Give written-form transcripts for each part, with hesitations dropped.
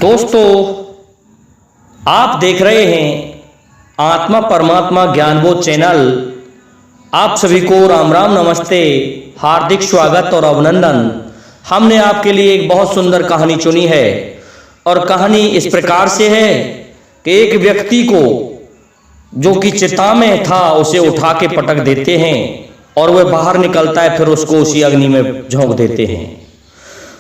दोस्तों, आप देख रहे हैं आत्मा परमात्मा ज्ञानबोध चैनल। आप सभी को राम राम, नमस्ते, हार्दिक स्वागत और अभिनंदन। हमने आपके लिए एक बहुत सुंदर कहानी चुनी है और कहानी इस प्रकार से है कि एक व्यक्ति को जो कि चिता में था उसे उठा के पटक देते हैं और वह बाहर निकलता है, फिर उसको उसी अग्नि में झोंक देते हैं।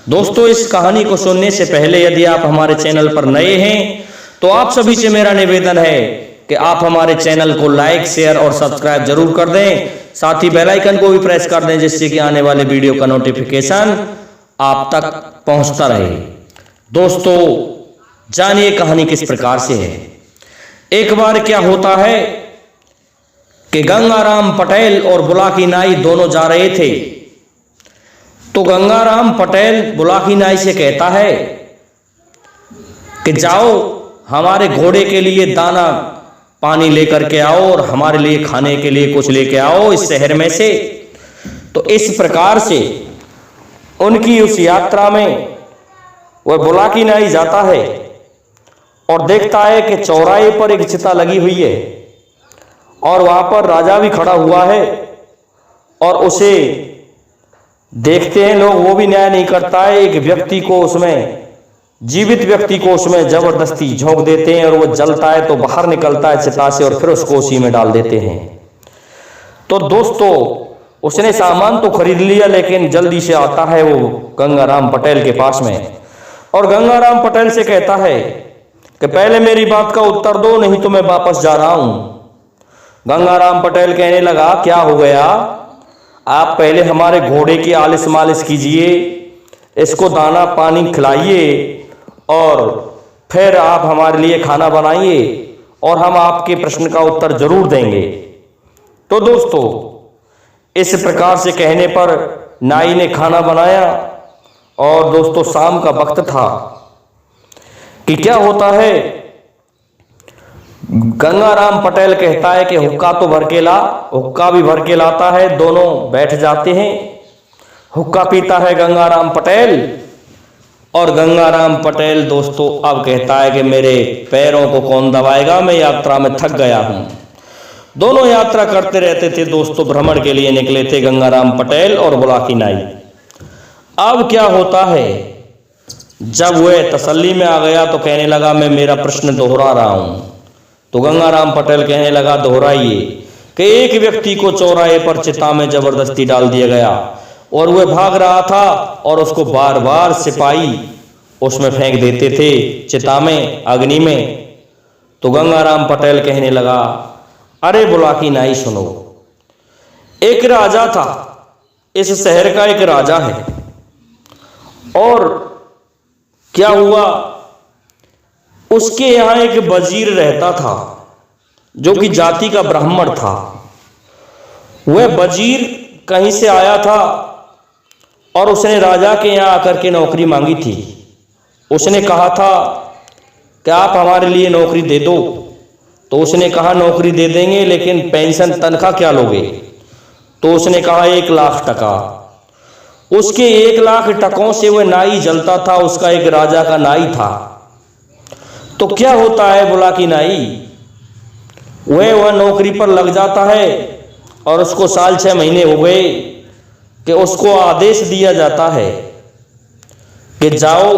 दोस्तों, इस कहानी को सुनने से पहले यदि आप हमारे चैनल पर नए हैं तो आप सभी से मेरा निवेदन है कि आप हमारे चैनल को लाइक, शेयर और सब्सक्राइब जरूर कर दें। साथ ही बेल आइकन को भी प्रेस कर दें जिससे कि आने वाले वीडियो का नोटिफिकेशन आप तक पहुंचता रहे। दोस्तों, जानिए कहानी किस प्रकार से है। एक बार क्या होता है कि गंगाराम पटेल और बुलाकी नाई दोनों जा रहे थे। तो गंगाराम पटेल बुलाकी नाई से कहता है कि जाओ हमारे घोड़े के लिए दाना पानी लेकर के आओ और हमारे लिए खाने के लिए कुछ लेके आओ इस शहर में से। तो इस प्रकार से उनकी उस यात्रा में वह बुलाकी नाई जाता है और देखता है कि चौराहे पर एक चिता लगी हुई है और वहां पर राजा भी खड़ा हुआ है और उसे देखते हैं लोग, वो भी न्याय नहीं करता है। एक व्यक्ति को उसमें, जीवित व्यक्ति को उसमें जबरदस्ती झोंक देते हैं और वो जलता है तो बाहर निकलता है चिता से और फिर उसको उसी में डाल देते हैं। तो दोस्तों, उसने सामान तो खरीद लिया लेकिन जल्दी से आता है वो गंगाराम पटेल के पास में और गंगाराम पटेल से कहता है कि पहले मेरी बात का उत्तर दो, नहीं तो मैं वापस जा रहा हूं। गंगाराम पटेल कहने लगा, क्या हो गया? आप पहले हमारे घोड़े की आलिश मालिश कीजिए, इसको दाना पानी खिलाइए और फिर आप हमारे लिए खाना बनाइए और हम आपके प्रश्न का उत्तर जरूर देंगे। तो दोस्तों, इस प्रकार से कहने पर नाई ने खाना बनाया और दोस्तों शाम का वक्त था कि क्या होता है, गंगाराम पटेल कहता है कि हुक्का तो भर के ला। हुक्का भी भर के लाता है, दोनों बैठ जाते हैं। हुक्का पीता है गंगाराम पटेल और गंगाराम पटेल दोस्तों अब कहता है कि मेरे पैरों को कौन दबाएगा, मैं यात्रा में थक गया हूं। दोनों यात्रा करते रहते थे दोस्तों, भ्रमण के लिए निकले थे गंगाराम पटेल और बुलाकी नाई। अब क्या होता है, जब वह तसल्ली में आ गया तो कहने लगा, मैं मेरा प्रश्न दोहरा रहा हूं। तो गंगाराम पटेल कहने लगा, दोहराइए। कि एक व्यक्ति को चौराहे पर चिता में जबरदस्ती डाल दिया गया और वह भाग रहा था और उसको बार बार सिपाही उसमें फेंक देते थे, चिता में, अग्नि में। तो गंगाराम पटेल कहने लगा, अरे बुलाकी नाई सुनो, एक राजा था, इस शहर का एक राजा है और क्या हुआ, उसके यहां एक वजीर रहता था जो कि जाति का ब्राह्मण था। वह वजीर कहीं से आया था और उसने राजा के यहां आकर के नौकरी मांगी थी। उसने कहा था कि आप हमारे लिए नौकरी दे दो। तो उसने कहा नौकरी दे देंगे लेकिन पेंशन तनख्वाह क्या लोगे? तो उसने कहा 1 लाख टका। उसके 1 लाख टकों से वह नाई जलता था, उसका एक राजा का नाई था। तो क्या होता है, बुलाकी नाई वह नौकरी पर लग जाता है और उसको साल 6 महीने हो गए कि उसको आदेश दिया जाता है कि जाओ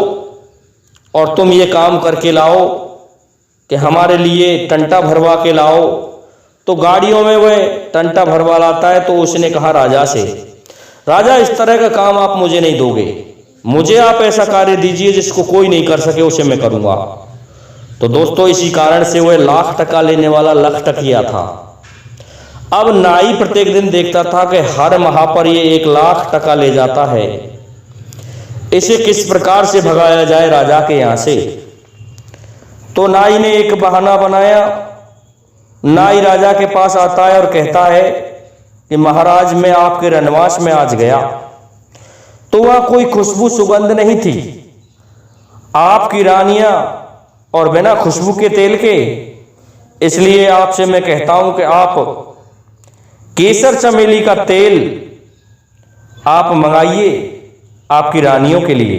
और तुम ये काम करके लाओ कि हमारे लिए टंटा भरवा के लाओ। तो गाड़ियों में वह टंटा भरवा लाता है। तो उसने कहा राजा से, राजा इस तरह का काम आप मुझे नहीं दोगे, मुझे आप ऐसा कार्य दीजिए जिसको कोई नहीं कर सके, उसे मैं करूंगा। तो दोस्तों, इसी कारण से वह 1 लाख टका लेने वाला लखटकिया था। अब नाई प्रत्येक दिन देखता था कि हर माह पर ये 1 लाख टका ले जाता है, इसे किस प्रकार से भगाया जाए राजा के यहां से। तो नाई ने एक बहाना बनाया। नाई राजा के पास आता है और कहता है कि महाराज, मैं आपके रनवास में आज गया तो वहां कोई खुशबू सुगंध नहीं थी। आपकी रानियां और बिना खुशबू के तेल के, इसलिए आपसे मैं कहता हूं कि आप केसर चमेली का तेल आप मंगाइए आपकी रानियों के लिए।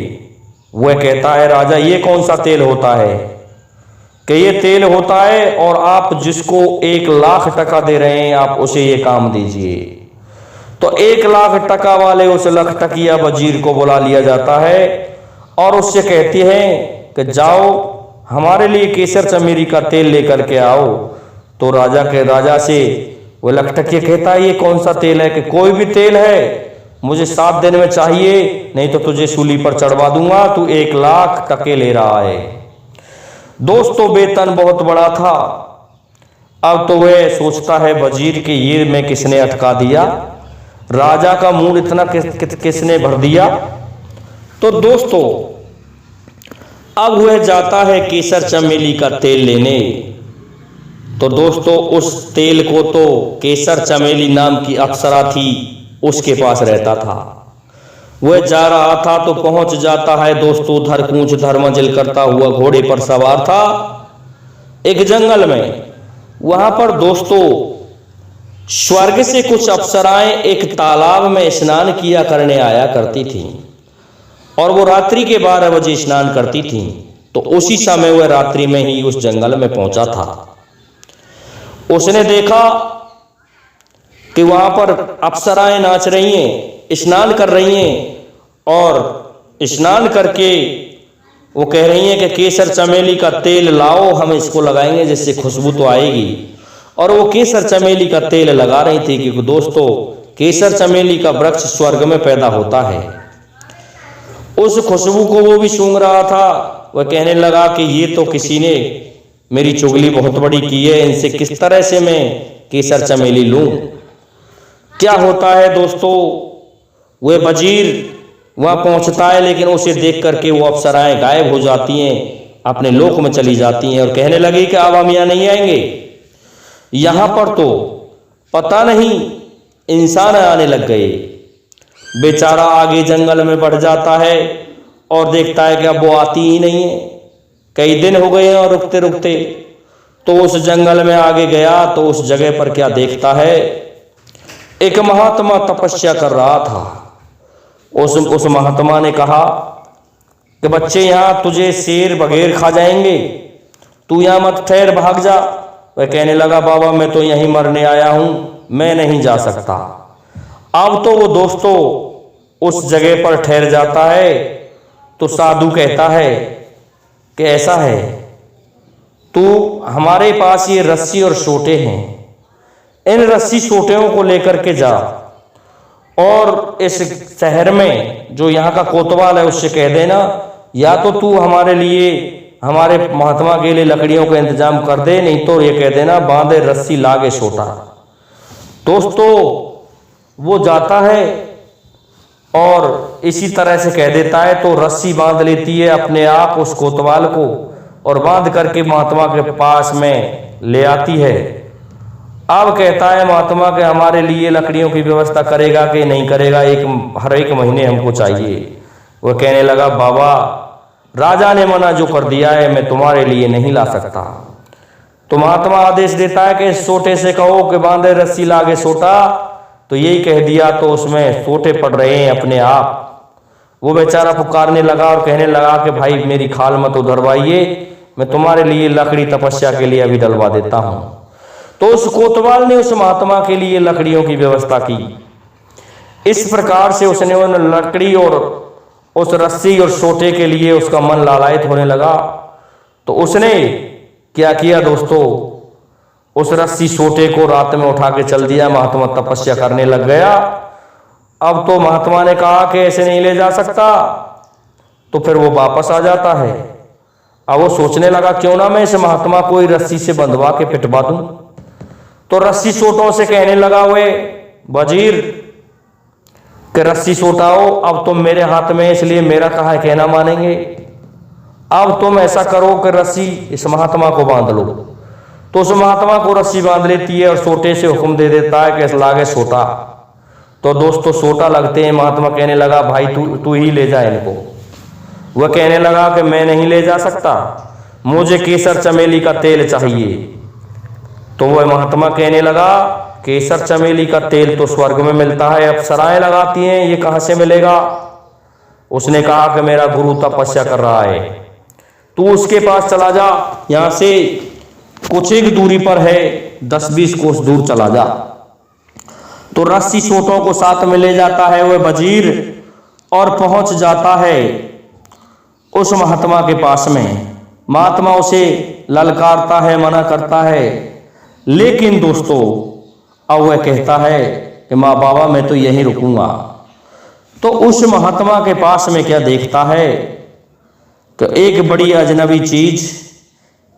वह कहता है राजा ये कौन सा तेल होता है कि ये तेल होता है और आप जिसको 1,00,000 टका दे रहे हैं आप उसे ये काम दीजिए। तो 1,00,000 टका वाले उस लखटकिया वजीर को बुला लिया जाता है और उससे कहती है कि जाओ हमारे लिए केसर चमेली का तेल लेकर के आओ। तो राजा से वो लखटकिया कहता है ये कौन सा तेल है कि कोई भी तेल है, मुझे 7 दिन में चाहिए, नहीं तो तुझे सूली पर चढ़वा दूंगा, तू 1,00,000 टके ले रहा है। दोस्तों वेतन बहुत बड़ा था। अब तो वह सोचता है वजीर कि ये मैं किसने अटका दिया, राजा का मूड इतना किसने भर दिया। तो दोस्तों अब वह जाता है केसर चमेली का तेल लेने। तो दोस्तों उस तेल को तो केसर चमेली नाम की अप्सरा थी उसके पास रहता था। वह जा रहा था तो पहुंच जाता है दोस्तों धरकूंच धरमंजिल करता हुआ घोड़े पर सवार था एक जंगल में। वहां पर दोस्तों स्वर्ग से कुछ अप्सराएं एक तालाब में स्नान किया करने आया करती थीं और वो रात्रि के 12 बजे स्नान करती थीं। तो उसी समय वह रात्रि में ही उस जंगल में पहुंचा था। उसने देखा कि वहां पर अप्सराएं नाच रही हैं, स्नान कर रही हैं और स्नान करके वो कह रही हैं कि केसर चमेली का तेल लाओ, हम इसको लगाएंगे जिससे खुशबू तो आएगी। और वो केसर चमेली का तेल लगा रही थी क्योंकि दोस्तों केसर चमेली का वृक्ष स्वर्ग में पैदा होता है। उस खुशबू को वो भी सूंघ रहा था। वह कहने लगा कि ये तो किसी ने मेरी चुगली बहुत बड़ी की है, इनसे किस तरह से मैं केसर चमेली लूं। क्या होता है दोस्तों, वह वजीर वहां पहुंचता है लेकिन उसे देख करके वो अप्सराएं गायब हो जाती हैं, अपने लोक में चली जाती हैं और कहने लगी कि अब हम यहाँ नहीं आएंगे। यहां पर तो पता नहीं इंसान आने लग गए। बेचारा आगे जंगल में बढ़ जाता है और देखता है कि अब वो आती ही नहीं है। कई दिन हो गए हैं और रुकते रुकते तो उस जंगल में आगे गया तो उस जगह पर क्या देखता है, एक महात्मा तपस्या कर रहा था। उस महात्मा ने कहा कि बच्चे यहाँ तुझे शेर बगैर खा जाएंगे, तू यहाँ मत ठहर, भाग जा। वह कहने लगा बाबा मैं तो यहीं मरने आया हूं, मैं नहीं जा सकता। अब तो वो दोस्तों उस जगह पर ठहर जाता है तो साधु कहता है कि ऐसा है तू हमारे पास ये रस्सी और सोटे हैं, इन रस्सी सोटियों को लेकर के जा और इस शहर में जो यहाँ का कोतवाल है उससे कह देना या तो तू हमारे लिए हमारे महात्मा के लिए लकड़ियों का इंतजाम कर दे, नहीं तो ये कह देना बांधे रस्सी लागे सोटा। दोस्तों वो जाता है और इसी तरह से कह देता है तो रस्सी बांध लेती है अपने आप उस कोतवाल को और बांध करके महात्मा के पास में ले आती है। अब कहता है महात्मा के हमारे लिए लकड़ियों की व्यवस्था करेगा कि नहीं करेगा, हर एक महीने हमको चाहिए। वह कहने लगा बाबा राजा ने मना जो कर दिया है मैं तुम्हारे लिए नहीं ला सकता। तो महात्मा आदेश देता है कि सोटे से कहो कि बांधे रस्सी लागे सोटा, तो यही कह दिया तो उसमें सोटे पड़ रहे हैं अपने आप। वो बेचारा पुकारने लगा और कहने लगा कि भाई मेरी खाल मत उधरवाइए, मैं तुम्हारे लिए लकड़ी तपस्या के लिए अभी डलवा देता हूं। तो उस कोतवाल ने उस महात्मा के लिए लकड़ियों की व्यवस्था की। इस प्रकार से उसने उन लकड़ी और उस रस्सी और सोटे के लिए उसका मन लालायित होने लगा। तो उसने क्या किया दोस्तों, उस रस्सी सोटे को रात में उठा के चल दिया। महात्मा तपस्या करने लग गया। अब तो महात्मा ने कहा कि ऐसे नहीं ले जा सकता, तो फिर वो वापस आ जाता है। अब वो सोचने लगा क्यों ना मैं इस महात्मा को रस्सी से बंधवा के पिटवा दूं। तो रस्सी सोटों से कहने लगा वे वजीर कि रस्सी सोटाओ, अब तुम मेरे हाथ में इसलिए मेरा कहा कहना मानेंगे। अब तुम ऐसा करो कि रस्सी इस महात्मा को बांध लो। तो उस महात्मा को रस्सी बांध लेती है और सोटे से हुक्म दे देता है कि लागे सोटा। तो दोस्तों सोटा लगते हैं। महात्मा कहने लगा भाई तू ही ले जा इनको। वह कहने लगा कि मैं नहीं ले जा सकता, मुझे केसर चमेली का तेल चाहिए। तो वह महात्मा कहने लगा केसर चमेली का तेल तो स्वर्ग में मिलता है, अप्सराएं लगाती हैं, ये कहां से मिलेगा। उसने कहा कि मेरा गुरु तपस्या कर रहा है, तू उसके पास चला जा, यहां से कुछ एक दूरी पर है, 10-20 कोस दूर चला जा। तो रस्सी सोटों को साथ में ले जाता है वह वजीर और पहुंच जाता है उस महात्मा के पास में। महात्मा उसे ललकारता है, मना करता है, लेकिन दोस्तों अब वह कहता है कि माँ बाबा मैं तो यहीं रुकूंगा। तो उस महात्मा के पास में क्या देखता है कि एक बड़ी अजनबी चीज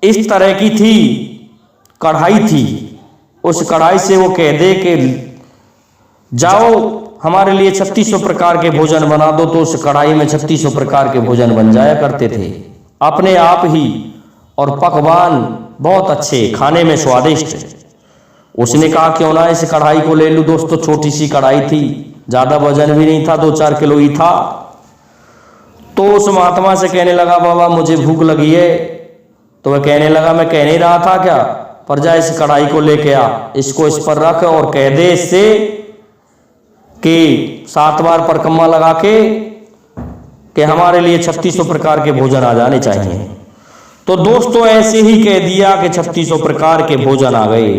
इस तरह की थी, कढ़ाई थी। उस कढ़ाई से वो कह दे कि जाओ हमारे लिए 3600 प्रकार के भोजन बना दो, तो उस कढ़ाई में 3600 प्रकार के भोजन बन जाया करते थे अपने आप ही, और पकवान बहुत अच्छे, खाने में स्वादिष्ट। उसने कहा क्यों ना इस कढ़ाई को ले लूं। दोस्तों छोटी सी कढ़ाई थी, ज्यादा वजन भी नहीं था, 2-4 किलो ही था। तो उस महात्मा से कहने लगा बाबा मुझे भूख लगी है। तो वह कहने लगा मैं कह नहीं रहा था क्या, पर जा इस कढ़ाई को लेके आ, इसको इस पर रख और कह दे इससे कि 7 बार परिक्रमा लगा के कि हमारे लिए 3600 प्रकार के भोजन आ जाने चाहिए। तो दोस्तों ऐसे ही कह दिया कि 3600 प्रकार के भोजन आ गए।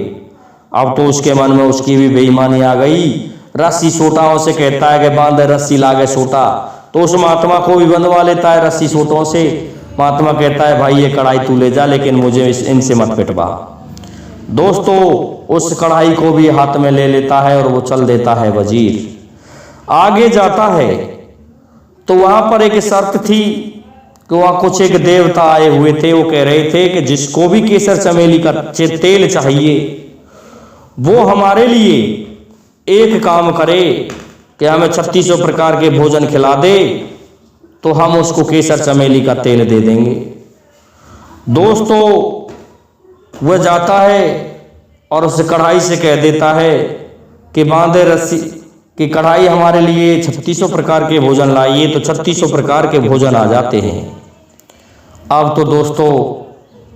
अब तो उसके मन में उसकी भी बेईमानी आ गई। रस्सी सोटाओं से कहता है कि बांध रस्सी लागे सोटा, तो उस महात्मा को भी बंधवा लेता है रस्सी सोटों से। महात्मा कहता है भाई ये कढ़ाई तू ले जा, लेकिन मुझे इनसे मत पिटवा। दोस्तों उस कढ़ाई को भी हाथ में ले लेता है और वो चल देता है वजीर। आगे जाता है तो वहां पर एक शर्त थी कि वहां कुछ एक देवता आए हुए थे। वो कह रहे थे कि जिसको भी केसर चमेली का तेल चाहिए वो हमारे लिए एक काम करे कि हमें 3600 प्रकार के भोजन खिला दे, तो हम उसको केसर चमेली का तेल दे देंगे। दोस्तों वह जाता है और उस कढ़ाई से कह देता है कि बांधे रस्सी कि कढ़ाई हमारे लिए 3600 प्रकार के भोजन लाइए, तो 3600 प्रकार के भोजन आ जाते हैं। अब तो दोस्तों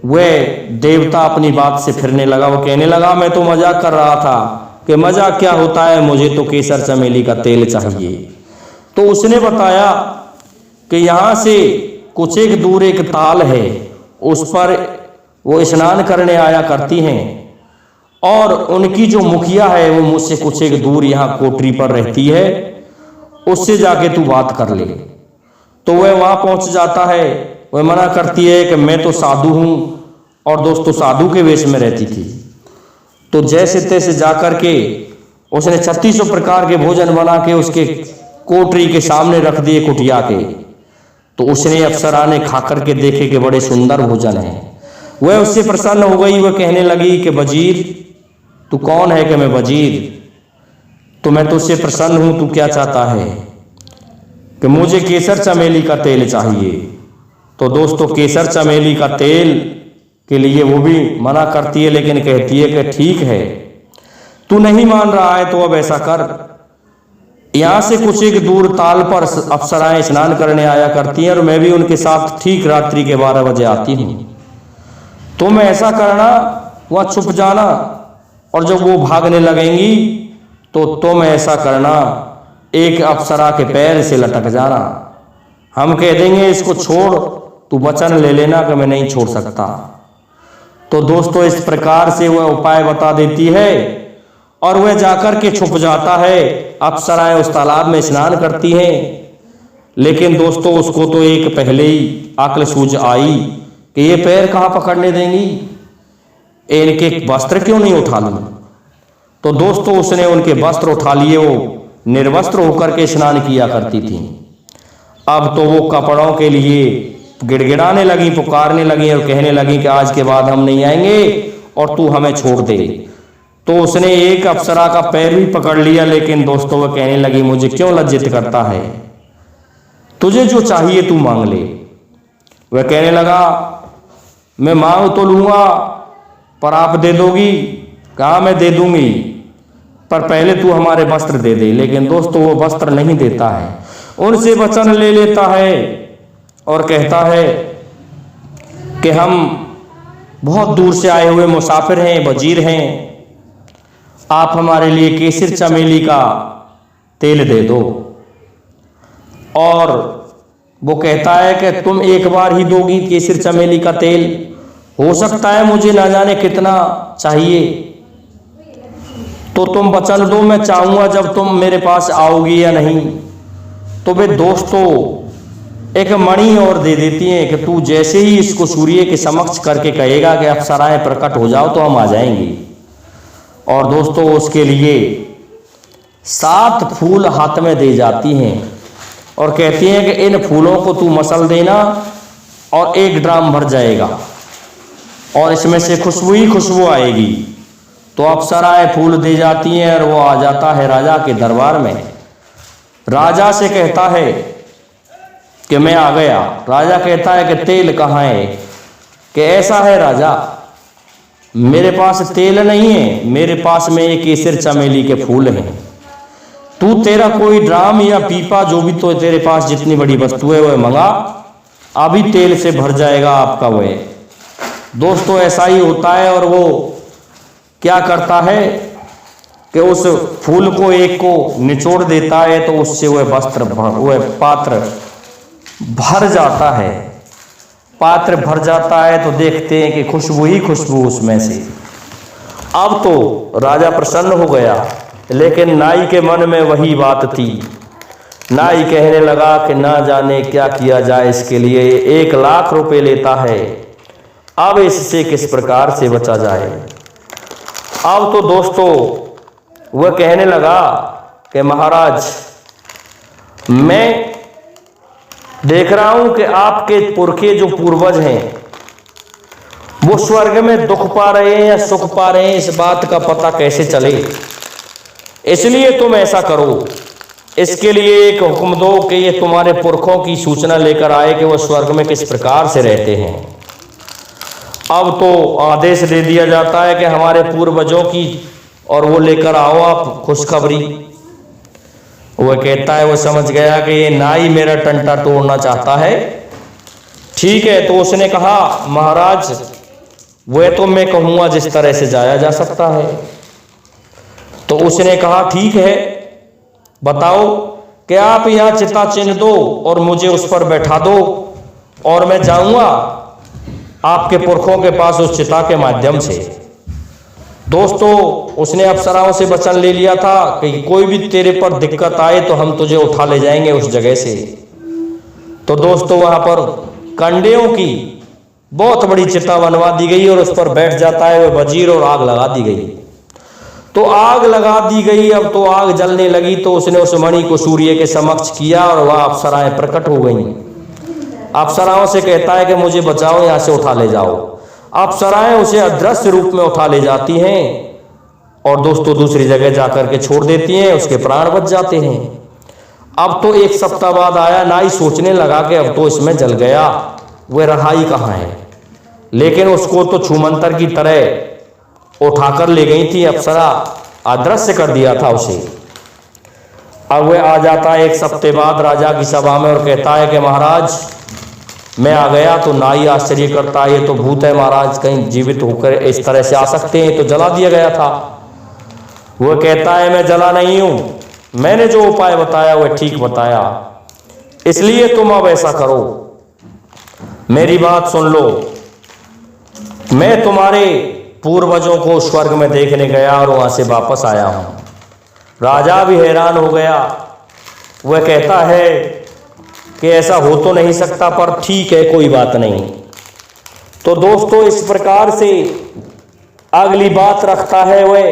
वह देवता अपनी बात से फिरने लगा। वो कहने लगा मैं तो मजाक कर रहा था कि मजाक क्या होता है, मुझे तो केसर चमेली का तेल चाहिए। तो उसने बताया कि यहाँ से कुछ एक दूर एक ताल है, उस पर वो स्नान करने आया करती हैं, और उनकी जो मुखिया है वो मुझसे कुछ एक दूर यहाँ कोठरी पर रहती है, उससे जाके तू बात कर ले। तो वह वहां पहुंच जाता है। वह मना करती है कि मैं तो साधु हूं, और दोस्तों साधु के वेश में रहती थी। तो जैसे तैसे जाकर के उसने 3600 प्रकार के भोजन बना के उसके कोठरी के सामने रख दिए कुटिया के। तो उसने अप्सरा ने खा करके देखे कि बड़े सुंदर भोजन है। वह उससे प्रसन्न हो गई। वह कहने लगी कि वजीर तू कौन है? कि मैं वजीर, तो मैं तुझसे प्रसन्न हूं, तू क्या चाहता है? कि मुझे केसर चमेली का तेल चाहिए। तो दोस्तों केसर चमेली का तेल के लिए वो भी मना करती है, लेकिन कहती है कि ठीक है तू नहीं मान रहा है तो अब ऐसा कर, यहां से कुछ एक दूर ताल पर अप्सराएं स्नान करने आया करती हैं, और मैं भी उनके साथ ठीक रात्रि के 12 बजे आती हूं। तो मैं ऐसा करना वहां छुप जाना, और जब वो भागने लगेंगी तो तुम ऐसा करना एक अप्सरा के पैर से लटक जाना। हम कह देंगे इसको छोड़, तू वचन ले लेना कि मैं नहीं छोड़ सकता। तो दोस्तों इस प्रकार से वह उपाय बता देती है, और वह जाकर के छुप जाता है। अप्सराएं उस तालाब में स्नान करती हैं, लेकिन दोस्तों उसको तो एक पहले ही अक्ल सूझ आई कि ये पैर कहाँ पकड़ने देंगी, इनके वस्त्र क्यों नहीं उठा लूं। तो दोस्तों उसने उनके वस्त्र उठा लिए। वो निर्वस्त्र होकर के स्नान किया करती थी। अब तो वो कपड़ों के लिए गिड़गिड़ाने लगी, पुकारने लगी और कहने लगी कि आज के बाद हम नहीं आएंगे और तू हमें छोड़ दे। तो उसने एक अप्सरा का पैर भी पकड़ लिया, लेकिन दोस्तों वह कहने लगी मुझे क्यों लज्जित करता है, तुझे जो चाहिए तू मांग ले। वह कहने लगा मैं मांग तो लूंगा पर आप दे दोगी? कहा मैं दे दूंगी, पर पहले तू हमारे वस्त्र दे दे। लेकिन दोस्तों वो वस्त्र नहीं देता है, उनसे वचन ले लेता है और कहता है कि हम बहुत दूर से आए हुए मुसाफिर हैं, वजीर हैं, आप हमारे लिए केसर चमेली का तेल दे दो। और वो कहता है कि तुम एक बार ही दोगी केसर चमेली का तेल, हो सकता है मुझे ना जाने कितना चाहिए, तो तुम वचन दो, मैं चाहूंगा जब तुम मेरे पास आओगी या नहीं। तो वे दोस्तों एक मणि और दे देती हैं कि तू जैसे ही इसको सूर्य के समक्ष करके कहेगा कि अप्सराएं प्रकट हो जाओ तो हम आ जाएंगे। और दोस्तों उसके लिए 7 फूल हाथ में दे जाती हैं और कहती हैं कि इन फूलों को तू मसल देना और 1 ड्राम भर जाएगा और इसमें से खुशबू ही खुशबू आएगी। तो अप्सराएं फूल दे जाती हैं और वो आ जाता है राजा के दरबार में। राजा से कहता है कि मैं आ गया। राजा कहता है कि तेल कहाँ है? कि ऐसा है राजा, मेरे पास तेल नहीं है, मेरे पास में ये केसर चमेली के फूल हैं। तू तेरा कोई ड्राम या पीपा जो भी तो तेरे पास जितनी बड़ी वस्तु है वह मंगा, अभी तेल से भर जाएगा आपका वह। दोस्तों ऐसा ही होता है। और वो क्या करता है कि उस फूल को एक को निचोड़ देता है तो उससे वह पात्र भर जाता है। पात्र भर जाता है तो देखते हैं कि खुशबू ही खुशबू उसमें से। अब तो राजा प्रसन्न हो गया, लेकिन नाई के मन में वही बात थी। नाई कहने लगा कि ना जाने क्या किया जाए इसके लिए, 1 लाख रुपए लेता है, अब इससे किस प्रकार से बचा जाए। अब तो दोस्तों वह कहने लगा कि महाराज मैं देख रहा हूं कि आपके पुरखे जो पूर्वज हैं वो स्वर्ग में दुख पा रहे हैं या सुख पा रहे हैं, इस बात का पता कैसे चले। इसलिए तुम ऐसा करो, इसके लिए एक हुक्म दो कि ये तुम्हारे पुरखों की सूचना लेकर आए कि वो स्वर्ग में किस प्रकार से रहते हैं। अब तो आदेश दे दिया जाता है कि हमारे पूर्वजों की, और वो लेकर आओ आप खुशखबरी। वह कहता है, वो समझ गया कि ये नाई मेरा टंटा तोड़ना चाहता है। ठीक है, तो उसने कहा महाराज वह तो मैं कहूँगा जिस तरह से जाया जा सकता है। तो उसने कहा ठीक है, बताओ कि आप यहाँ चिता चिन्ह दो और मुझे उस पर बैठा दो और मैं जाऊँगा आपके पुरखों के पास उस चिता के माध्यम से। दोस्तों उसने अप्सराओं से वचन ले लिया था कि कोई भी तेरे पर दिक्कत आए तो हम तुझे उठा ले जाएंगे उस जगह से। तो दोस्तों वहां पर कंडेयों की बहुत बड़ी चिता बनवा दी गई और उस पर बैठ जाता है वह वजीर, और आग लगा दी गई। तो आग लगा दी गई। अब तो आग जलने लगी तो उसने उस मणि को सूर्य के समक्ष किया और वह अप्सराएं प्रकट हो गई। अप्सराओं से कहता है कि मुझे बचाओ, यहाँ से उठा ले जाओ। अप्सराएं उसे अदृश्य रूप में उठा ले जाती हैं और दोस्तों दूसरी जगह जाकर के छोड़ देती हैं, उसके प्राण बच जाते हैं। अब तो 1 सप्ताह बाद आया, नाई सोचने लगा कि अब तो इसमें जल गया, वह रहाई कहाँ है। लेकिन उसको तो छूमंतर की तरह उठाकर ले गई थी अप्सरा, अदृश्य कर दिया था उसे। अब वह आ जाता है 1 सप्ताह बाद राजा की सभा में और कहता है कि महाराज मैं आ गया। तो नाई आश्चर्य करता है, ये तो भूत है महाराज, कहीं जीवित होकर इस तरह से आ सकते हैं, तो जला दिया गया था। वह कहता है मैं जला नहीं हूं, मैंने जो उपाय बताया वह ठीक बताया, इसलिए तुम अब ऐसा करो, मेरी बात सुन लो। मैं तुम्हारे पूर्वजों को स्वर्ग में देखने गया और वहां से वापस आया हूं। राजा भी हैरान हो गया। वह कहता है कि ऐसा हो तो नहीं सकता, पर ठीक है कोई बात नहीं। तो दोस्तों इस प्रकार से अगली बात रखता है वह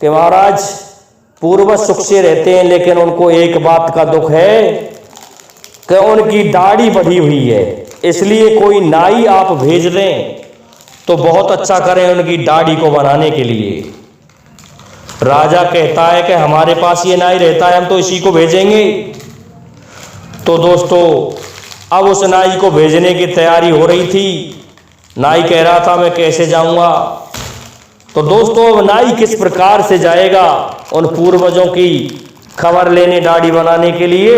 कि महाराज पूर्वज सुख से रहते हैं, लेकिन उनको एक बात का दुख है कि उनकी दाढ़ी बढ़ी हुई है, इसलिए कोई नाई आप भेज दें तो बहुत अच्छा करें उनकी दाढ़ी को बनाने के लिए। राजा कहता है कि हमारे पास ये नाई रहता है, हम तो इसी को भेजेंगे। तो दोस्तों अब उस नाई को भेजने की तैयारी हो रही थी। नाई कह रहा था मैं कैसे जाऊंगा। तो दोस्तों अब नाई किस प्रकार से जाएगा उन पूर्वजों की खबर लेने, दाढ़ी बनाने के लिए,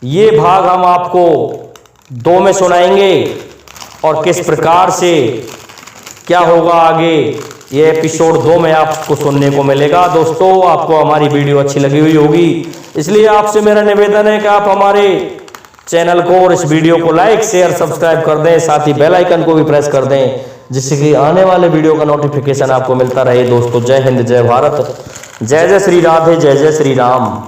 ये भाग हम आपको 2 में सुनाएंगे। और किस प्रकार से क्या होगा आगे, ये एपिसोड 2 में आपको सुनने को मिलेगा। दोस्तों आपको हमारी वीडियो अच्छी लगी हुई होगी, इसलिए आपसे मेरा निवेदन है कि आप हमारे चैनल को और इस वीडियो को लाइक शेयर सब्सक्राइब कर दें, साथ ही बेल आइकन को भी प्रेस कर दें, जिससे कि आने वाले वीडियो का नोटिफिकेशन आपको मिलता रहे। दोस्तों जय हिंद, जय भारत, जय जय श्री राधे, जय जय श्री राम।